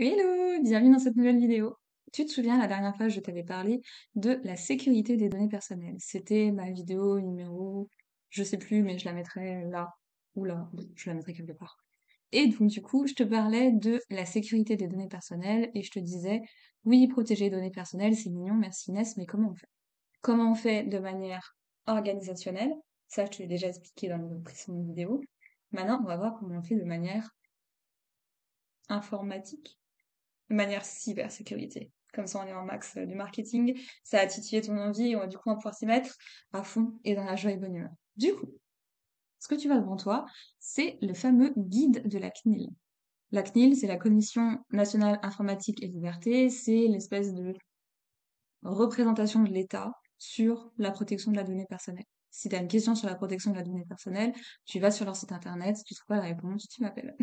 Hello, bienvenue dans cette nouvelle vidéo. Tu te souviens, la dernière fois, je t'avais parlé de la sécurité des données personnelles. C'était ma vidéo numéro, je sais plus, mais je la mettrai là ou là. Bon, je la mettrai quelque part. Et donc, du coup, je te parlais de la sécurité des données personnelles et je te disais, oui, protéger les données personnelles, c'est mignon, merci Inès, mais comment on fait? Comment on fait de manière organisationnelle? Ça, je te l'ai déjà expliqué dans une précédente vidéo. Maintenant, on va voir comment on fait de manière informatique, de manière cybersécurité. Comme ça, on est en max du marketing, ça a titillé ton envie, et du coup, on va pouvoir s'y mettre à fond et dans la joie et bonne humeur. Du coup, ce que tu vois devant toi, c'est le fameux guide de la CNIL. La CNIL, c'est la Commission nationale informatique et liberté, c'est l'espèce de représentation de l'État sur la protection de la donnée personnelle. Si tu as une question sur la protection de la donnée personnelle, tu vas sur leur site internet, si tu trouves pas la réponse, tu m'appelles.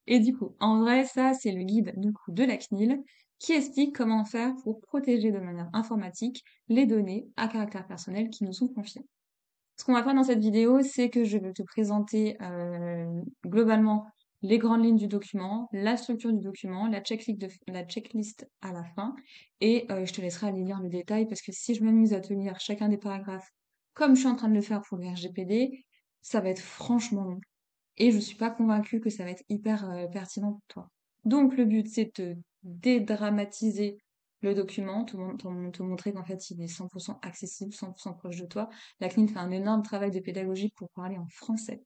Et du coup, en vrai, ça, c'est le guide du coup de la CNIL qui explique comment faire pour protéger de manière informatique les données à caractère personnel qui nous sont confiées. Ce qu'on va faire dans cette vidéo, c'est que je vais te présenter globalement les grandes lignes du document, la structure du document, la checklist à la fin, et je te laisserai aller lire le détail parce que si je m'amuse à te lire chacun des paragraphes comme je suis en train de le faire pour le RGPD, ça va être franchement long et je suis pas convaincue que ça va être hyper pertinent pour toi. Donc le but c'est de dédramatiser le document, te montrer qu'en fait il est 100% accessible, 100% proche de toi. La CNIL fait un énorme travail de pédagogie pour parler en français.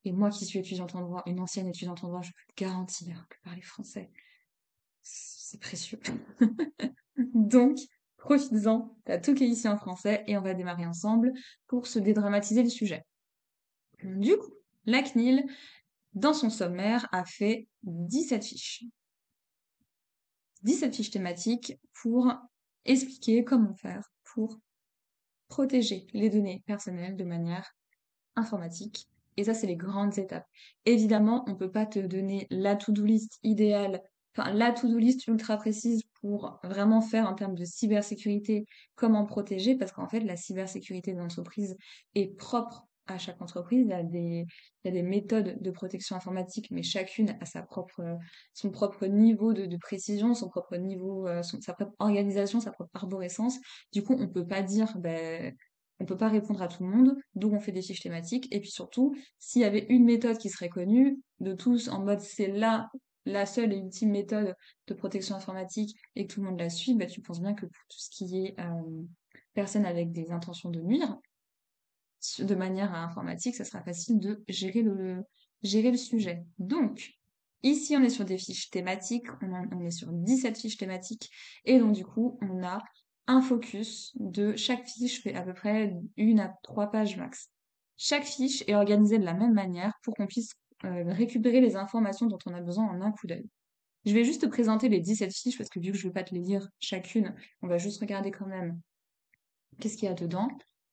Et moi qui suis étudiante en droit, une ancienne étudiante en droit, je peux te garantir que parler français, c'est précieux. Donc, profites-en, t'as tout qui est ici en français et on va démarrer ensemble pour se dédramatiser le sujet. Du coup, la CNIL, dans son sommaire, a fait 17 fiches. 17 fiches thématiques pour expliquer comment faire pour protéger les données personnelles de manière informatique. Et ça, c'est les grandes étapes. Évidemment, on ne peut pas te donner la to-do list idéale, enfin la to-do list ultra précise pour vraiment faire en termes de cybersécurité, comment protéger, parce qu'en fait, la cybersécurité de l'entreprise est propre à chaque entreprise. Il y a des méthodes de protection informatique, mais chacune a son propre niveau de précision, son propre niveau, sa propre organisation, sa propre arborescence. Du coup, on peut pas dire, ben, on peut pas répondre à tout le monde, d'où on fait des fiches thématiques. Et puis surtout, s'il y avait une méthode qui serait connue de tous, en mode c'est la seule et ultime méthode de protection informatique et que tout le monde la suit, bah, tu penses bien que pour tout ce qui est personnes avec des intentions de nuire, de manière informatique, ça sera facile de gérer le sujet. Donc, ici, on est sur des fiches thématiques, on est sur 17 fiches thématiques, et donc du coup, on a un focus de chaque fiche fait à peu près 1 à 3 pages max. Chaque fiche est organisée de la même manière pour qu'on puisse récupérer les informations dont on a besoin en un coup d'œil. Je vais juste te présenter les 17 fiches parce que vu que je ne vais pas te les lire chacune, on va juste regarder quand même qu'est-ce qu'il y a dedans.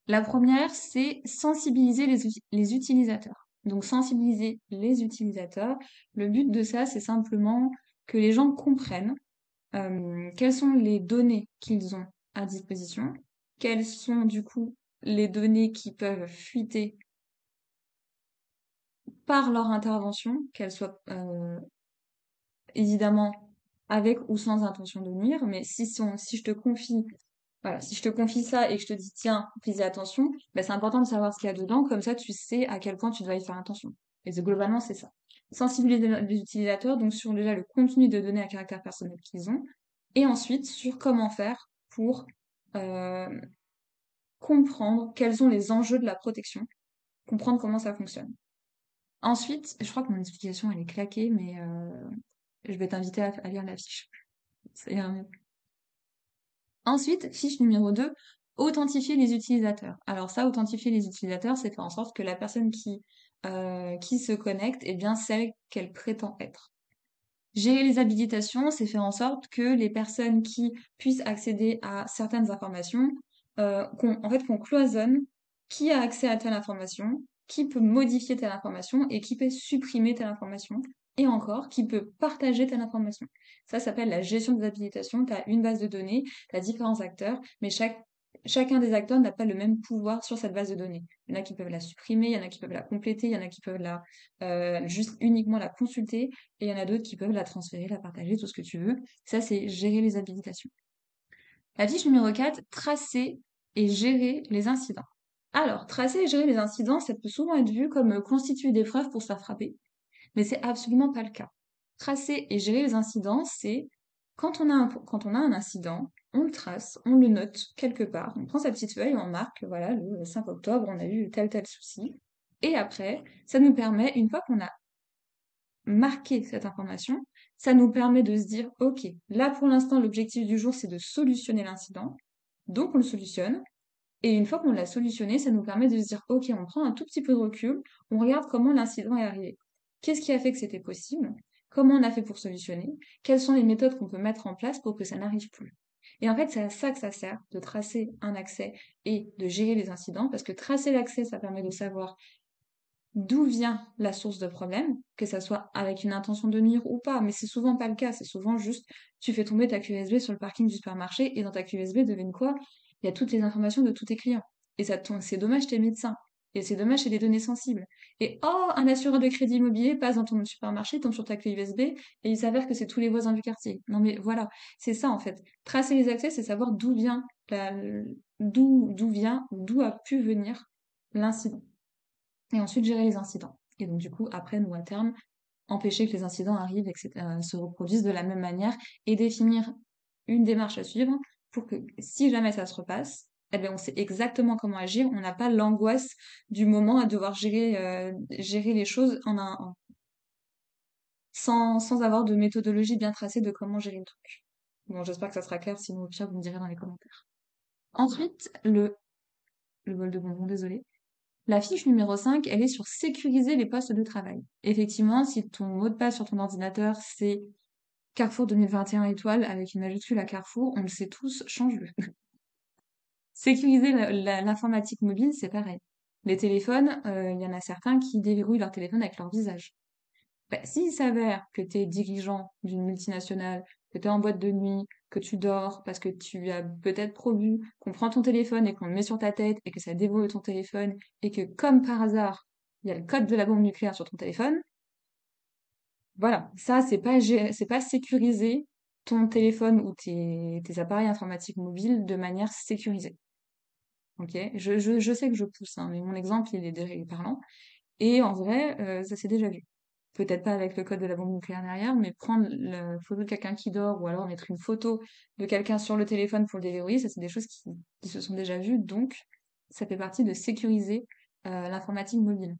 La première, c'est sensibiliser les utilisateurs. Donc sensibiliser les utilisateurs, le but de ça, c'est simplement que les gens comprennent quelles sont les données qu'ils ont à disposition, quelles sont du coup les données qui peuvent fuiter par leur intervention, qu'elles soient évidemment avec ou sans intention de nuire, mais si je te confie voilà, si je te confie ça et que je te dis tiens, fais attention, ben c'est important de savoir ce qu'il y a dedans, comme ça tu sais à quel point tu dois y faire attention. Et globalement, c'est ça. Sensibiliser les utilisateurs, donc sur déjà le contenu de données à caractère personnel qu'ils ont, et ensuite sur comment faire pour euh, comprendre quels sont les enjeux de la protection, comprendre comment ça fonctionne. Ensuite, je crois que mon explication elle est claquée, mais je vais t'inviter à lire la fiche. Ça ira mieux. Ensuite, fiche numéro 2, authentifier les utilisateurs. Alors ça, authentifier les utilisateurs, c'est faire en sorte que la personne qui se connecte est bien celle qu'elle prétend être. Gérer les habilitations, c'est faire en sorte que les personnes qui puissent accéder à certaines informations, qu'on cloisonne qui a accès à telle information, qui peut modifier telle information et qui peut supprimer telle information, et encore, qui peut partager telle information. Ça s'appelle la gestion des habilitations. Tu as une base de données, tu as différents acteurs, mais chacun des acteurs n'a pas le même pouvoir sur cette base de données. Il y en a qui peuvent la supprimer, il y en a qui peuvent la compléter, il y en a qui peuvent juste uniquement la consulter, et il y en a d'autres qui peuvent la transférer, la partager, tout ce que tu veux. Ça, c'est gérer les habilitations. La fiche numéro 4, tracer et gérer les incidents. Alors, tracer et gérer les incidents, ça peut souvent être vu comme constituer des preuves pour se faire frapper, mais c'est absolument pas le cas. Tracer et gérer les incidents, c'est quand on a un incident, on le trace, on le note quelque part, on prend sa petite feuille, on marque, voilà, le 5 octobre, on a eu tel souci. Et après, ça nous permet, une fois qu'on a marqué cette information, ça nous permet de se dire, OK, là pour l'instant, l'objectif du jour, c'est de solutionner l'incident. Donc on le solutionne. Et une fois qu'on l'a solutionné, ça nous permet de se dire, OK, on prend un tout petit peu de recul, on regarde comment l'incident est arrivé. Qu'est-ce qui a fait que c'était possible? Comment on a fait pour solutionner? Quelles sont les méthodes qu'on peut mettre en place pour que ça n'arrive plus? Et en fait, c'est à ça que ça sert, de tracer un accès et de gérer les incidents, parce que tracer l'accès, ça permet de savoir d'où vient la source de problème, que ça soit avec une intention de nuire ou pas, mais c'est souvent pas le cas, c'est souvent juste tu fais tomber ta clé USB sur le parking du supermarché et dans ta clé USB, devine quoi? Il y a toutes les informations de tous tes clients. Et c'est dommage, t'es médecin. Et c'est dommage, c'est des données sensibles. Et oh, un assureur de crédit immobilier passe dans ton supermarché, tombe sur ta clé USB et il s'avère que c'est tous les voisins du quartier. Non mais voilà, c'est ça en fait. Tracer les accès, c'est savoir d'où vient d'où a pu venir l'incident et ensuite gérer les incidents. Et donc, du coup, après, nous, à terme, empêcher que les incidents arrivent et que se reproduisent de la même manière et définir une démarche à suivre pour que si jamais ça se repasse, eh bien, on sait exactement comment agir. On n'a pas l'angoisse du moment à devoir gérer les choses sans avoir de méthodologie bien tracée de comment gérer le truc. Bon, j'espère que ça sera clair, sinon au pire, vous me direz dans les commentaires. Ensuite, le bol de bonbons, désolé. La fiche numéro 5, elle est sur sécuriser les postes de travail. Effectivement, si ton mot de passe sur ton ordinateur, c'est Carrefour 2021 étoile avec une majuscule à Carrefour, on le sait tous, change-le. Sécuriser l'informatique mobile, c'est pareil. Les téléphones, il y en a certains qui déverrouillent leur téléphone avec leur visage. Bah, s'il s'avère que tu es dirigeant d'une multinationale, que tu es en boîte de nuit, que tu dors parce que tu as peut-être prévu qu'on prend ton téléphone et qu'on le met sur ta tête et que ça déverrouille ton téléphone et que comme par hasard, il y a le code de la bombe nucléaire sur ton téléphone, voilà, ça c'est pas sécuriser ton téléphone ou tes appareils informatiques mobiles de manière sécurisée. Ok, je sais que je pousse, hein, mais mon exemple il est parlant. Et en vrai, ça s'est déjà vu. Peut-être pas avec le code de la bombe nucléaire derrière, mais prendre la photo de quelqu'un qui dort ou alors mettre une photo de quelqu'un sur le téléphone pour le déverrouiller, ça c'est des choses qui se sont déjà vues, donc ça fait partie de sécuriser l'informatique mobile.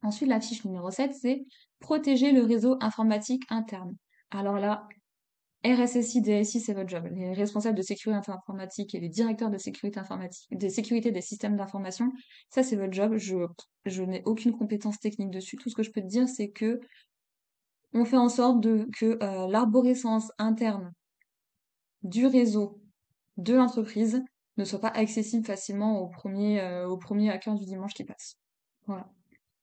Ensuite, la fiche numéro 7, c'est protéger le réseau informatique interne. Alors là, RSSI, DSI, c'est votre job. Les responsables de sécurité informatique et les directeurs de sécurité informatique, de sécurité des systèmes d'information, ça c'est votre job. Je n'ai aucune compétence technique dessus. Tout ce que je peux te dire, c'est que on fait en sorte que l'arborescence interne du réseau de l'entreprise ne soit pas accessible facilement au premier hacker du dimanche qui passe. Voilà.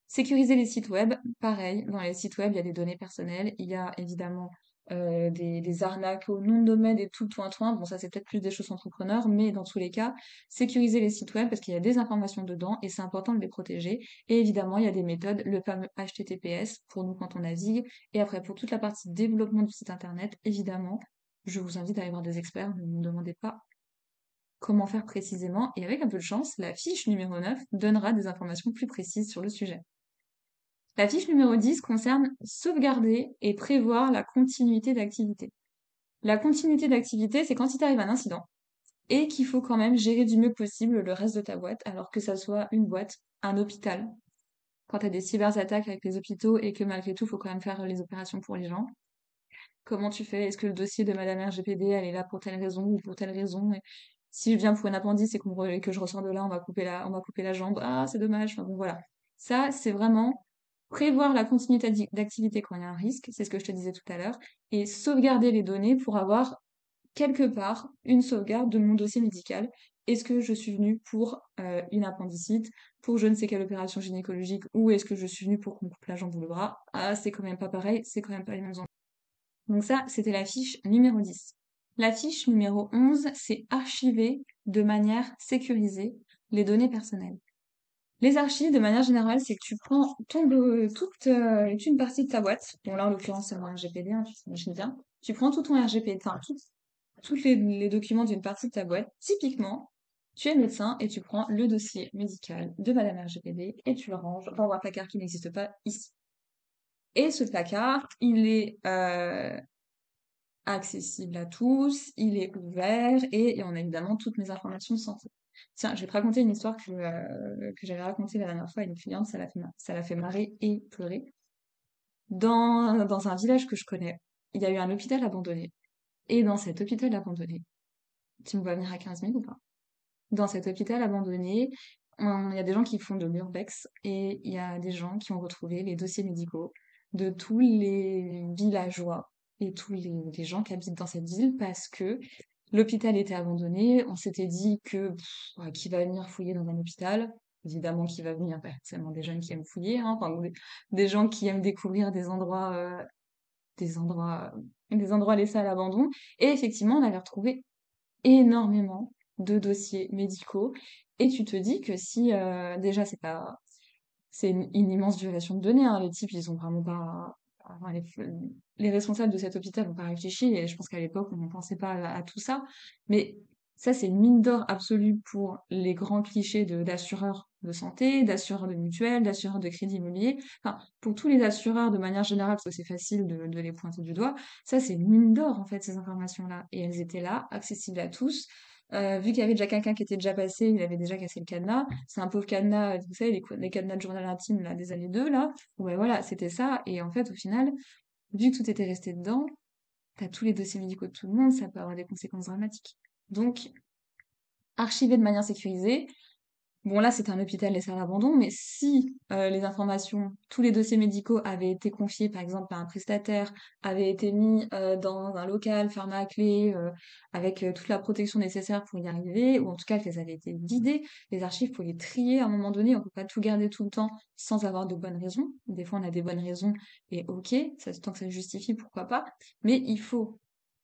Sécuriser les sites web, pareil, dans les sites web, il y a des données personnelles, il y a évidemment des arnaques au nom de domaine et tout toin. Bon, ça c'est peut-être plus des choses entrepreneurs, mais dans tous les cas, sécuriser les sites web parce qu'il y a des informations dedans et c'est important de les protéger. Et évidemment, il y a des méthodes, le fameux HTTPS pour nous quand on navigue. Et après, pour toute la partie développement du site internet, évidemment, je vous invite à aller voir des experts, ne me demandez pas comment faire précisément. Et avec un peu de chance, la fiche numéro 9 donnera des informations plus précises sur le sujet. La fiche numéro 10 concerne sauvegarder et prévoir la continuité d'activité. La continuité d'activité, c'est quand il t'arrive un incident et qu'il faut quand même gérer du mieux possible le reste de ta boîte, alors que ça soit une boîte, un hôpital, quand tu as des cyberattaques avec les hôpitaux et que malgré tout, il faut quand même faire les opérations pour les gens. Comment tu fais? Est-ce que le dossier de Madame RGPD, elle est là pour telle raison ou pour telle raison? Et si je viens pour une appendice et que je ressors de là, on va couper la jambe. Ah, c'est dommage. Enfin, bon, voilà. Ça, c'est vraiment prévoir la continuité d'activité quand il y a un risque, c'est ce que je te disais tout à l'heure, et sauvegarder les données pour avoir quelque part une sauvegarde de mon dossier médical. Est-ce que je suis venue pour une appendicite, pour je ne sais quelle opération gynécologique, ou est-ce que je suis venue pour qu'on coupe la jambe ou le bras? Ah, c'est quand même pas pareil, c'est quand même pas les mêmes endroits. Donc ça, c'était la fiche numéro 10. La fiche numéro 11, c'est archiver de manière sécurisée les données personnelles. Les archives, de manière générale, c'est que tu prends toute une partie de ta boîte. Bon, là, en l'occurrence, c'est un RGPD, hein, tu t'imagines bien. Tu prends tout ton RGPD, enfin, tous les documents d'une partie de ta boîte. Typiquement, tu es médecin et tu prends le dossier médical de Madame RGPD et tu le ranges dans un placard qui n'existe pas ici. Et ce placard, il est accessible à tous, il est ouvert et on a évidemment toutes mes informations de santé. Tiens, je vais te raconter une histoire que j'avais racontée la dernière fois à une cliente, ça l'a fait marrer et pleurer. Dans un village que je connais, il y a eu un hôpital abandonné. Et dans cet hôpital abandonné, tu me vois venir à 15 000 ou pas? Dans cet hôpital abandonné, il y a des gens qui font de l'urbex et il y a des gens qui ont retrouvé les dossiers médicaux de tous les villageois et tous les gens qui habitent dans cette ville parce que l'hôpital était abandonné. On s'était dit que ouais, qui va venir fouiller dans un hôpital? Évidemment, qui va venir? Bah, seulement des jeunes qui aiment fouiller, hein, enfin, des gens qui aiment découvrir des endroits, des endroits laissés à l'abandon. Et effectivement, on avait retrouvé énormément de dossiers médicaux et tu te dis que si déjà c'est une immense violation de données, hein, les types ils ont vraiment pas enfin, les responsables de cet hôpital n'ont pas réfléchi et je pense qu'à l'époque on ne pensait pas à tout ça, mais ça c'est une mine d'or absolue pour les grands clichés d'assureurs de santé, d'assureurs de mutuelles, d'assureurs de crédit immobilier, enfin pour tous les assureurs de manière générale parce que c'est facile de les pointer du doigt, ça c'est une mine d'or en fait ces informations-là et elles étaient là, accessibles à tous. Vu qu'il y avait déjà quelqu'un qui était déjà passé, il avait déjà cassé le cadenas. C'est un pauvre cadenas, vous savez, les cadenas de journal intime là, des années 2 là. Bon, ben voilà, c'était ça. Et en fait, au final, vu que tout était resté dedans, t'as tous les dossiers médicaux de tout le monde, ça peut avoir des conséquences dramatiques. Donc, archiver de manière sécurisée, bon, là, c'était un hôpital laissé à l'abandon, mais si les informations, tous les dossiers médicaux avaient été confiés, par exemple, par un prestataire, avaient été mis dans un local fermé à clé, avec toute la protection nécessaire pour y arriver, ou en tout cas qu'elles avaient été vidées, les archives, faut les trier à un moment donné, on peut pas tout garder tout le temps sans avoir de bonnes raisons. Des fois, on a des bonnes raisons, et ok, ça, tant que ça se justifie, pourquoi pas, mais il faut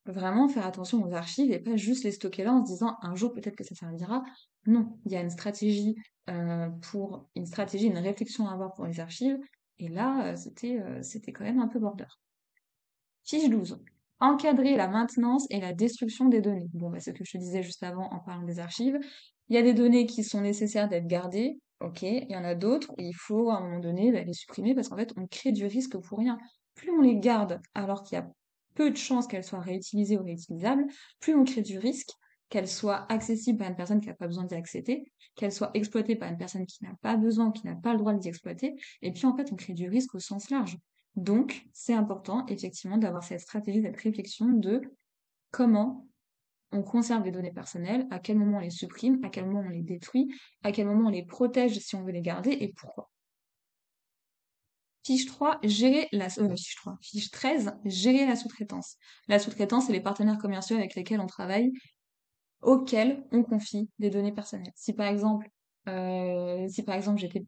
vraiment faire attention aux archives et pas juste les stocker là en se disant un jour peut-être que ça servira. Non, il y a une stratégie, une réflexion à avoir pour les archives. Et là, c'était quand même un peu border. Fiche 12. Encadrer la maintenance et la destruction des données. Bon, bah, c'est ce que je te disais juste avant en parlant des archives. Il y a des données qui sont nécessaires d'être gardées. Ok, il y en a d'autres où il faut à un moment donné bah, les supprimer parce qu'en fait, on crée du risque pour rien. Plus on les garde alors qu'il y a peu de chances qu'elles soient réutilisées ou réutilisables, plus on crée du risque qu'elles soient accessibles par une personne qui n'a pas besoin d'y accéder, qu'elles soient exploitées par une personne qui n'a pas besoin, qui n'a pas le droit d'y exploiter, et puis en fait on crée du risque au sens large. Donc, c'est important, effectivement, d'avoir cette stratégie, cette réflexion de comment on conserve les données personnelles, à quel moment on les supprime, à quel moment on les détruit, à quel moment on les protège si on veut les garder et pourquoi. Fiche 3, fiche 13, gérer la sous-traitance. La sous-traitance, c'est les partenaires commerciaux avec lesquels on travaille, auxquels on confie des données personnelles. Si par exemple j'étais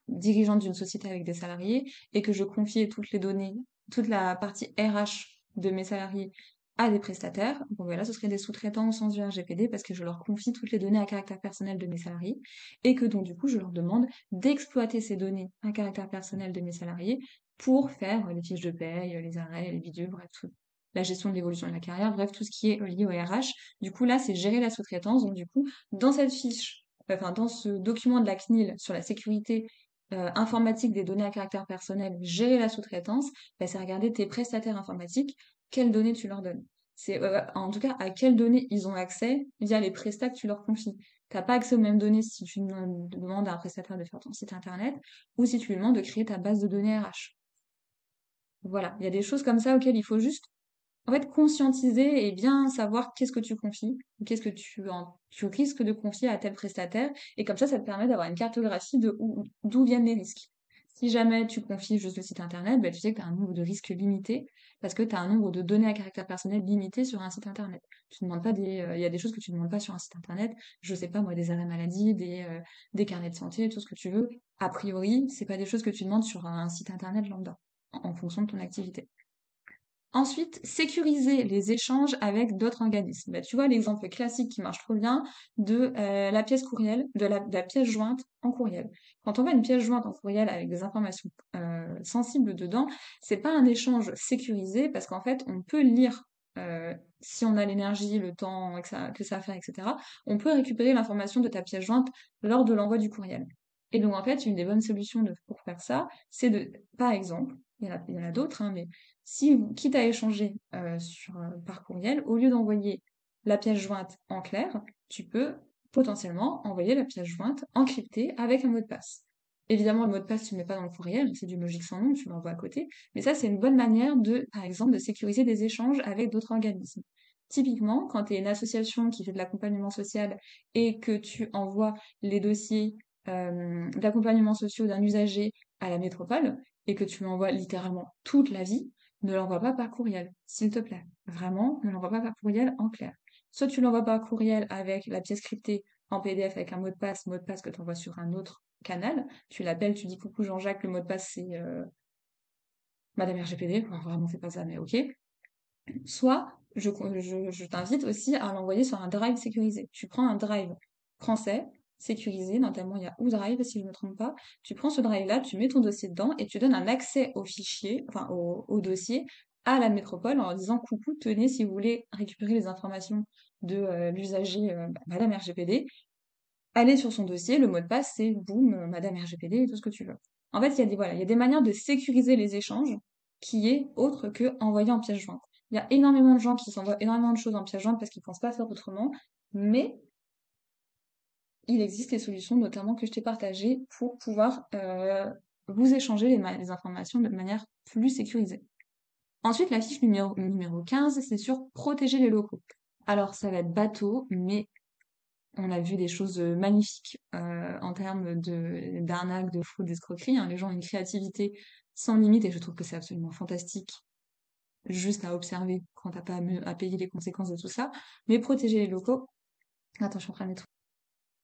dirigeante d'une société avec des salariés et que je confiais toutes les données, toute la partie RH de mes salariés à des prestataires, bon voilà, ce serait des sous-traitants au sens du RGPD parce que je leur confie toutes les données à caractère personnel de mes salariés et que donc du coup je leur demande d'exploiter ces données à caractère personnel de mes salariés pour faire les fiches de paye, les arrêts, les bidules, bref, tout, la gestion de l'évolution de la carrière, bref, tout ce qui est lié au RH. Du coup, là, c'est gérer la sous-traitance. Donc, du coup, dans cette fiche, enfin, dans ce document de la CNIL sur la sécurité informatique des données à caractère personnel, gérer la sous-traitance, bah, c'est regarder tes prestataires informatiques, quelles données tu leur donnes. C'est en tout cas à quelles données ils ont accès via les prestats que tu leur confies. T'as pas accès aux mêmes données si tu demandes à un prestataire de faire ton site internet ou si tu lui demandes de créer ta base de données RH. Voilà, il y a des choses comme ça auxquelles il faut juste en fait, conscientiser et bien savoir qu'est-ce que tu confies, ou qu'est-ce que tu risques de confier à tel prestataire, et comme ça te permet d'avoir une cartographie de d'où viennent les risques. Si jamais tu confies juste le site internet, bah, tu sais que tu as un nombre de risques limité, parce que tu as un nombre de données à caractère personnel limité sur un site internet. Tu demandes pas il y a des choses que tu ne demandes pas sur un site internet, je sais pas moi, des arrêts maladie, des carnets de santé, tout ce que tu veux. A priori, c'est pas des choses que tu demandes sur un site internet lambda, en fonction de ton activité. Ensuite, sécuriser les échanges avec d'autres organismes. Bah, tu vois l'exemple classique qui marche trop bien de la pièce courriel, de la pièce jointe en courriel. Quand on voit une pièce jointe en courriel avec des informations sensibles dedans, c'est pas un échange sécurisé parce qu'en fait, on peut lire, si on a l'énergie, le temps que ça fait, etc., on peut récupérer l'information de ta pièce jointe lors de l'envoi du courriel. Et donc, en fait, une des bonnes solutions pour faire ça, c'est de, par exemple, il y en a d'autres, hein, mais si, quitte à échanger par courriel, au lieu d'envoyer la pièce jointe en clair, tu peux potentiellement envoyer la pièce jointe encryptée avec un mot de passe. Évidemment, le mot de passe, tu ne le mets pas dans le courriel, c'est du logique sans nom, tu l'envoies à côté. Mais ça, c'est une bonne manière de, par exemple, de sécuriser des échanges avec d'autres organismes. Typiquement, quand tu es une association qui fait de l'accompagnement social et que tu envoies les dossiers d'accompagnement social d'un usager à la métropole et que tu lui envoies littéralement toute la vie, ne l'envoie pas par courriel, s'il te plaît. Vraiment, ne l'envoie pas par courriel en clair. Soit tu l'envoies par courriel avec la pièce cryptée en PDF avec un mot de passe que tu envoies sur un autre canal. Tu l'appelles, tu dis coucou Jean-Jacques, le mot de passe c'est Madame RGPD. Bon, vraiment, fais pas ça, mais ok. Soit, je t'invite aussi à l'envoyer sur un drive sécurisé. Tu prends un drive français, sécurisé, notamment il y a OneDrive si je ne me trompe pas. Tu prends ce drive-là, tu mets ton dossier dedans et tu donnes un accès au fichier, enfin au dossier, à la métropole en leur disant coucou, tenez, si vous voulez récupérer les informations de l'usager Madame RGPD, allez sur son dossier, le mot de passe c'est boum, Madame RGPD et tout ce que tu veux. En fait, voilà, il y a des manières de sécuriser les échanges qui est autre que envoyer en pièce jointe. Il y a énormément de gens qui s'envoient énormément de choses en pièce jointe parce qu'ils ne pensent pas faire autrement, mais il existe des solutions, notamment que je t'ai partagées, pour pouvoir vous échanger les informations de manière plus sécurisée. Ensuite, la fiche numéro 15, c'est sur protéger les locaux. Alors, ça va être bateau, mais on a vu des choses magnifiques en termes d'arnaque, de fraude, d'escroquerie, hein. Les gens ont une créativité sans limite et je trouve que c'est absolument fantastique juste à observer quand t'as pas à payer les conséquences de tout ça. Mais protéger les locaux, attends, je suis en train de mettre.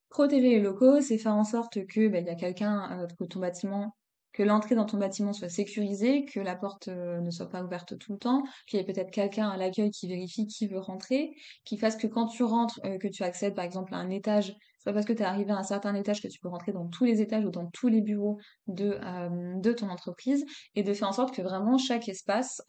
Protéger les locaux, c'est faire en sorte que il y a quelqu'un que ton bâtiment, que l'entrée dans ton bâtiment soit sécurisée, que la porte ne soit pas ouverte tout le temps, qu'il y ait peut-être quelqu'un à l'accueil qui vérifie qui veut rentrer, qui fasse que quand tu rentres, que tu accèdes par exemple à un étage, c'est pas parce que tu es arrivé à un certain étage que tu peux rentrer dans tous les étages ou dans tous les bureaux de ton entreprise, et de faire en sorte que vraiment chaque espace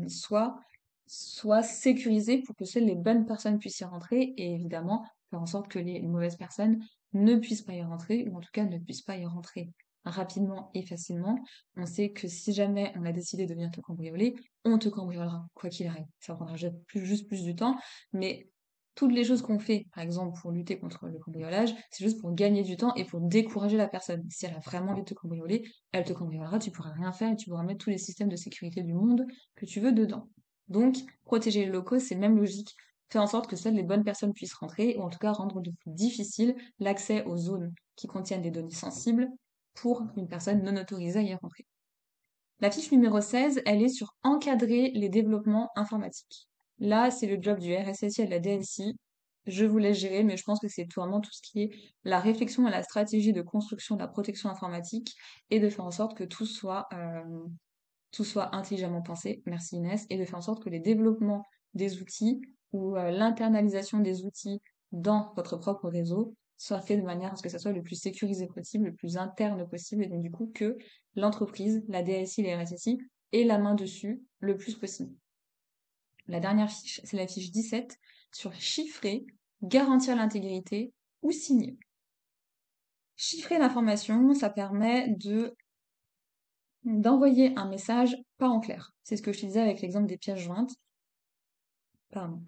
soit sécurisé pour que seules les bonnes personnes puissent y rentrer, et évidemment faire en sorte que les mauvaises personnes ne puissent pas y rentrer, ou en tout cas ne puissent pas y rentrer rapidement et facilement. On sait que si jamais on a décidé de venir te cambrioler, on te cambriolera, quoi qu'il arrive. Ça prendra juste plus du temps, mais toutes les choses qu'on fait, par exemple pour lutter contre le cambriolage, c'est juste pour gagner du temps et pour décourager la personne. Si elle a vraiment envie de te cambrioler, elle te cambriolera, tu pourras rien faire et tu pourras mettre tous les systèmes de sécurité du monde que tu veux dedans. Donc, protéger les locaux, c'est même logique. Faire en sorte que seules les bonnes personnes puissent rentrer, ou en tout cas rendre de plus difficile l'accès aux zones qui contiennent des données sensibles pour une personne non autorisée à y rentrer. La fiche numéro 16, elle est sur encadrer les développements informatiques. Là, c'est le job du RSSI et de la DSI. Je vous laisse gérer, mais je pense que c'est vraiment tout ce qui est la réflexion et la stratégie de construction de la protection informatique et de faire en sorte que tout soit intelligemment pensé, merci Inès, et de faire en sorte que les développements des outils ou l'internalisation des outils dans votre propre réseau soit fait de manière à ce que ça soit le plus sécurisé possible, le plus interne possible, et donc du coup que l'entreprise, la DSI, les RSSI aient la main dessus le plus possible. La dernière fiche, c'est la fiche 17 sur chiffrer, garantir l'intégrité ou signer. Chiffrer l'information, ça permet d'envoyer un message pas en clair. C'est ce que je te disais avec l'exemple des pièces jointes. Pardon.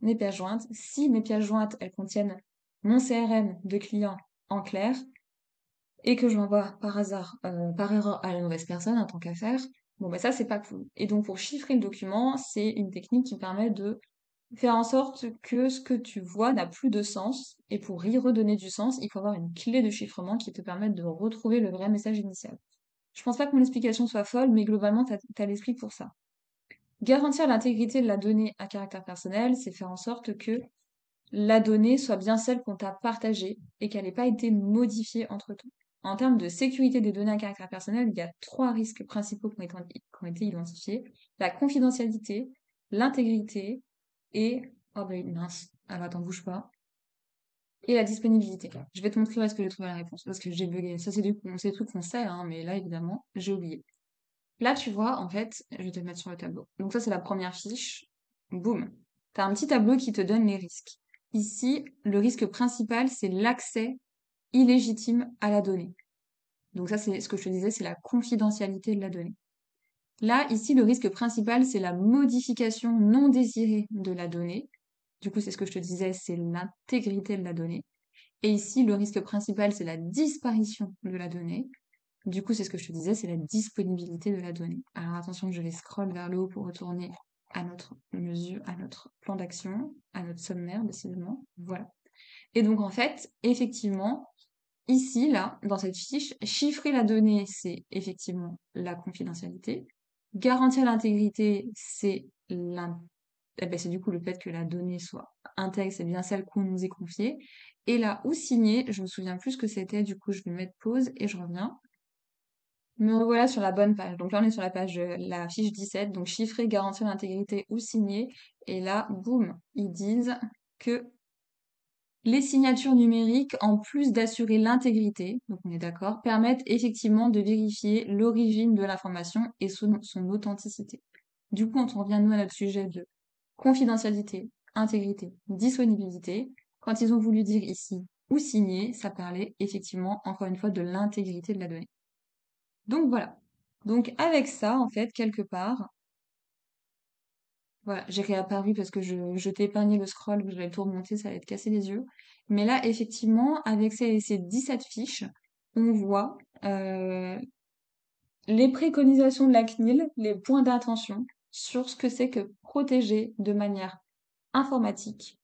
Les pièces jointes. Si mes pièces jointes, elles contiennent mon CRM de client en clair et que je l'envoie par hasard, par erreur à la mauvaise personne, en tant qu'affaire, bon, bah ça, c'est pas cool. Et donc, pour chiffrer le document, c'est une technique qui permet de faire en sorte que ce que tu vois n'a plus de sens. Et pour y redonner du sens, il faut avoir une clé de chiffrement qui te permette de retrouver le vrai message initial. Je pense pas que mon explication soit folle, mais globalement, t'as l'esprit pour ça. Garantir l'intégrité de la donnée à caractère personnel, c'est faire en sorte que la donnée soit bien celle qu'on t'a partagée et qu'elle n'ait pas été modifiée entre-temps. en termes de sécurité des données à caractère personnel, il y a 3 risques principaux qui ont été identifiés. La confidentialité, l'intégrité et oh ben mince, alors attends, bouge pas. Et la disponibilité. Je vais te montrer où est-ce que j'ai trouvé la réponse, parce que j'ai bugué. Ça, c'est des trucs qu'on sait, hein, mais là, évidemment, j'ai oublié. Là, tu vois, en fait, je vais te le mettre sur le tableau. Donc ça, c'est la première fiche. Boum. Tu as un petit tableau qui te donne les risques. Ici, le risque principal, c'est l'accès illégitime à la donnée. Donc ça, c'est ce que je te disais, c'est la confidentialité de la donnée. Là, ici, le risque principal, c'est la modification non désirée de la donnée. Du coup, c'est ce que je te disais, c'est l'intégrité de la donnée. Et ici, le risque principal, c'est la disparition de la donnée. Du coup, c'est ce que je te disais, c'est la disponibilité de la donnée. Alors attention, je vais scroll vers le haut pour retourner à notre mesure, à notre plan d'action, à notre sommaire, décidément. Voilà. Et donc, en fait, effectivement, ici, là, dans cette fiche, chiffrer la donnée, c'est effectivement la confidentialité. Garantir l'intégrité, c'est du coup le fait que la donnée soit intègre, c'est bien celle qu'on nous est confiée. Et là, où signer, je me souviens plus ce que c'était, du coup, je vais mettre pause et je reviens. Me revoilà sur la bonne page. Donc là, on est sur la page, la fiche 17. Donc chiffrer, garantir l'intégrité ou signer. Et là, boum, ils disent que les signatures numériques, en plus d'assurer l'intégrité, donc on est d'accord, permettent effectivement de vérifier l'origine de l'information et son authenticité. Du coup, quand on revient nous à notre sujet de confidentialité, intégrité, disponibilité, quand ils ont voulu dire ici ou signer, ça parlait effectivement, encore une fois, de l'intégrité de la donnée. Donc voilà. Donc avec ça, en fait, quelque part, voilà, j'ai réapparu parce que je t'ai épargné le scroll, que j'allais tout remonter, ça allait te casser les yeux. Mais là, effectivement, avec ces 17 fiches, on voit les préconisations de la CNIL, les points d'attention sur ce que c'est que protéger de manière informatique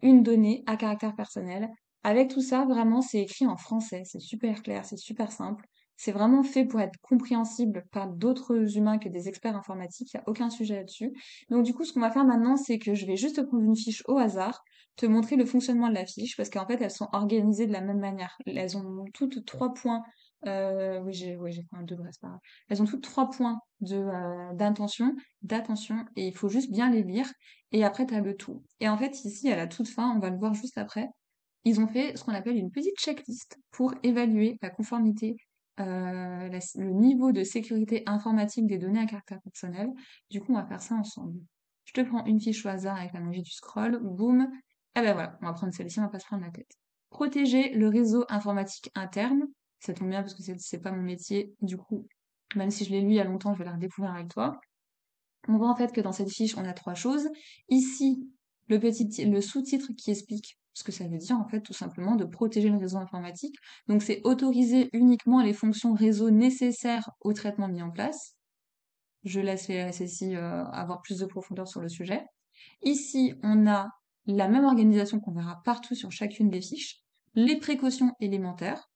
une donnée à caractère personnel. Avec tout ça, vraiment, c'est écrit en français, c'est super clair, c'est super simple. C'est vraiment fait pour être compréhensible par d'autres humains que des experts informatiques, il n'y a aucun sujet là-dessus. Donc du coup, ce qu'on va faire maintenant, c'est que je vais juste te prendre une fiche au hasard, te montrer le fonctionnement de la fiche, parce qu'en fait, elles sont organisées de la même manière. Elles ont toutes 3 points. Oui, j'ai fait un degré, c'est pas grave. Elles ont toutes 3 points d'intention, d'attention, et il faut juste bien les lire. Et après, tu as le tout. Et en fait, ici, à la toute fin, on va le voir juste après, ils ont fait ce qu'on appelle une petite checklist pour évaluer la conformité, le niveau de sécurité informatique des données à caractère personnel. Du coup, on va faire ça ensemble. Je te prends une fiche au hasard avec la magie du scroll, boum. Et ben voilà, on va prendre celle-ci, on va pas se prendre la tête. Protéger le réseau informatique interne. Ça tombe bien parce que c'est pas mon métier. Du coup, même si je l'ai lu il y a longtemps, je vais la redécouvrir avec toi. On voit en fait que dans cette fiche, on a 3 choses. Ici, le sous-titre qui explique ce que ça veut dire, en fait, tout simplement, de protéger le réseau informatique. Donc, c'est autoriser uniquement les fonctions réseau nécessaires au traitement mis en place. Je laisse les RSSI avoir plus de profondeur sur le sujet. Ici, on a la même organisation qu'on verra partout sur chacune des fiches. Les précautions élémentaires,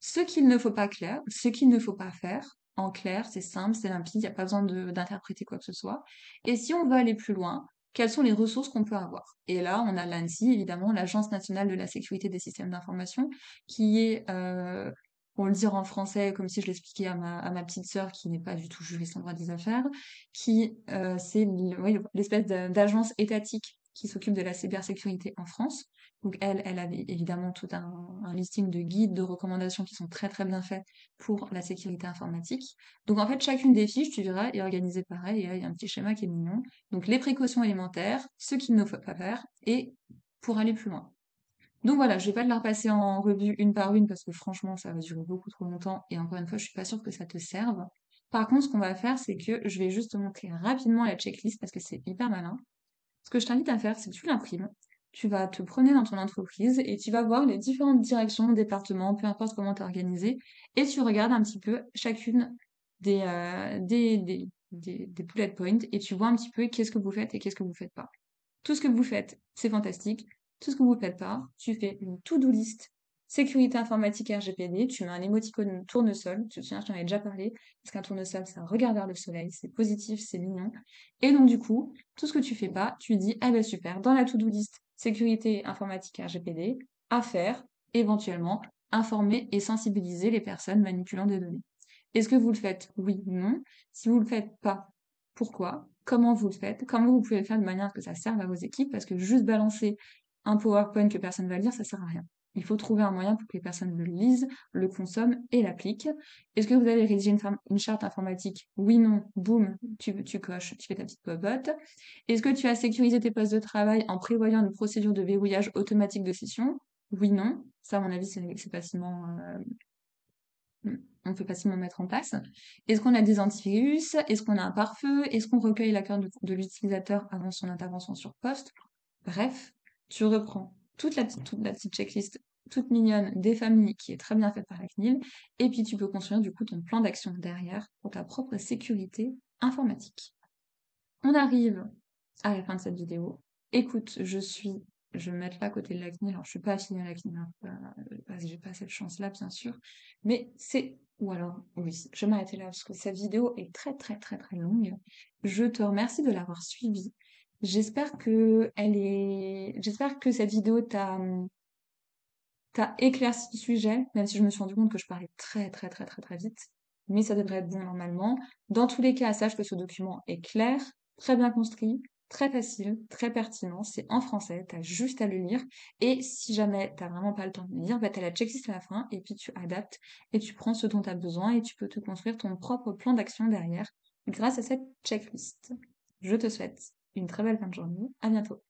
ce qu'il ne faut pas clair, ce qu'il ne faut pas faire. En clair, c'est simple, c'est limpide, il n'y a pas besoin d'interpréter quoi que ce soit. Et si on veut aller plus loin, quelles sont les ressources qu'on peut avoir? Et là, on a l'ANSSI, évidemment, l'Agence nationale de la sécurité des systèmes d'information, qui est, pour le dire en français, comme si je l'expliquais à ma petite sœur qui n'est pas du tout juriste en droit des affaires, qui c'est oui, l'espèce d'agence étatique qui s'occupe de la cybersécurité en France. Donc elle avait évidemment tout un listing de guides, de recommandations qui sont très très bien faits pour la sécurité informatique. Donc en fait, chacune des fiches, tu verras, est organisée pareil, et là, il y a un petit schéma qui est mignon. Donc les précautions élémentaires, ce qu'il ne faut pas faire, et pour aller plus loin. Donc voilà, je vais pas te la repasser en revue une par une parce que franchement, ça va durer beaucoup trop longtemps et encore une fois, je suis pas sûre que ça te serve. Par contre, ce qu'on va faire, c'est que je vais juste te montrer rapidement la checklist parce que c'est hyper malin. Ce que je t'invite à faire, c'est que tu l'imprimes, tu vas te promener dans ton entreprise et tu vas voir les différentes directions, départements, peu importe comment tu es organisé, et tu regardes un petit peu chacune des bullet points et tu vois un petit peu qu'est-ce que vous faites et qu'est-ce que vous faites pas. Tout ce que vous faites, c'est fantastique. Tout ce que vous faites pas, tu fais une to-do list sécurité informatique RGPD, tu mets un émoticône tournesol, tu te souviens, je t'en avais déjà parlé, parce qu'un tournesol, ça regarde vers le soleil, c'est positif, c'est mignon. Et donc, du coup, tout ce que tu fais pas, tu dis, ah ben super, dans la to-do list sécurité informatique RGPD, à faire, éventuellement, informer et sensibiliser les personnes manipulant des données. Est-ce que vous le faites? Oui, non. Si vous le faites pas, pourquoi? Comment vous le faites? Comment vous pouvez le faire de manière à ce que ça serve à vos équipes? Parce que juste balancer un PowerPoint que personne va lire, ça sert à rien. Il faut trouver un moyen pour que les personnes le lisent, le consomment et l'appliquent. Est-ce que vous avez rédigé une charte informatique? Oui, non, boum, tu coches, tu fais ta petite popote. Est-ce que tu as sécurisé tes postes de travail en prévoyant une procédure de verrouillage automatique de session? Oui, non. Ça, à mon avis, c'est facilement, on peut facilement mettre en place. Est-ce qu'on a des antivirus? Est-ce qu'on a un pare-feu? Est-ce qu'on recueille l'accord de l'utilisateur avant son intervention sur poste? Bref, tu reprends toute la petite checklist toute mignonne des familles qui est très bien faite par la CNIL, et puis tu peux construire du coup ton plan d'action derrière pour ta propre sécurité informatique. On arrive à la fin de cette vidéo. Écoute, je vais me mettre là à côté de la CNIL. Alors, je suis pas affiliée à la CNIL, hein, parce que j'ai pas cette chance-là, bien sûr. Mais ou alors, oui, je vais m'arrêter là parce que cette vidéo est très, très, très, très longue. Je te remercie de l'avoir suivie. J'espère que cette vidéo t'a éclairci le sujet, même si je me suis rendu compte que je parlais très, très, très, très, très vite. Mais ça devrait être bon normalement. Dans tous les cas, sache que ce document est clair, très bien construit, très facile, très pertinent. C'est en français, t'as juste à le lire. Et si jamais t'as vraiment pas le temps de le lire, bah, t'as la checklist à la fin et puis tu adaptes et tu prends ce dont t'as besoin et tu peux te construire ton propre plan d'action derrière grâce à cette checklist. Je te souhaite une très belle fin de journée. À bientôt.